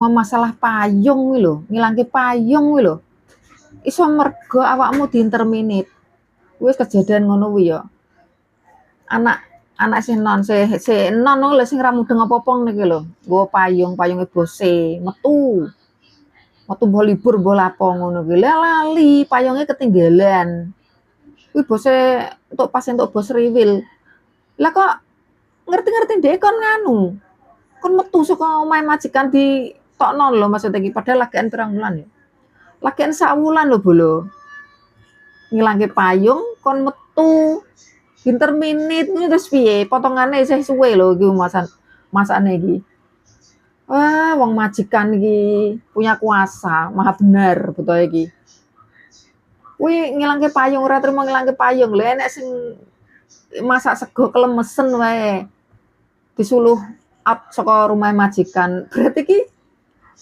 Masalah payung kuwi lho, ngilangke payung kuwi lho, iso mergo awakmu diinterminate. Wis kejadian ngono kuwi ya. Anak anak sing enom sing enom lho sing ra mudeng apa-apa ngene iki lho, nggawa payung, payunge bose, metu. Metu mbah libur mbah lapo ngono kuwi. Lah lali, payunge ketinggalan. Kuwi bose entuk bos riwil. Lah kok ngerti-ngerti dhek kon nganu, kon metu saka omahe majikan ditokno lho maksud iki padahal lagian pirang wulan ya. Lagian sak wulan lho bolo. Ngilangke payung kon metu. Interminate kuwi terus piye? Potongane isih suwe lho iki masane iki. Wah, wong majikan iki punya kuasa, maha benar butuh iki. Kuwi ngilangke payung ora trimo ngilangke payung lho enek sing masak sego kelemesen wae. Disuluh up saka rumah majikan. Berarti ki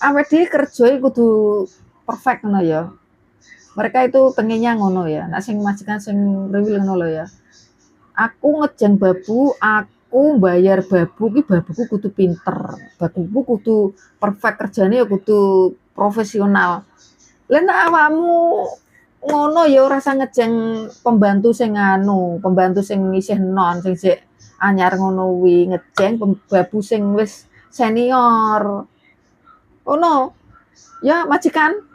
awake dhewe kerja kudu perfect ngono ya. Mereka itu pengennya ngono ya. Nek sing majikan sing riwil ngono lho ya. Aku ngejeng babu, aku bayar babu ki babuku kudu pinter. Babuku kudu perfect kerjane ya kudu profesional. Lah nek awakmu ngono ya ora usah ngejeng pembantu sing anu, pembantu sing isih enom, sing sik anyar ngono kuwi, ngejeng babu sing wis senior. Ngono. Ya majikan,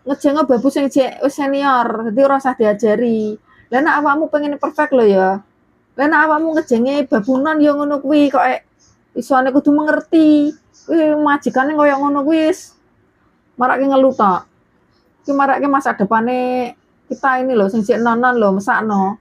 ngejeng babu sing jek wis senior, dadi ora usah diajari. Lah nek awakmu pengen perfect lho ya. Lah nek awakmu ngejenge babunan ya ngono kuwi kok isone kudu mengerti. Kuwi majikane koyo ngono kuwi wis marake ngeluh tok. Ki marake masa depane kita ini lho sing jek enom lho mesakno.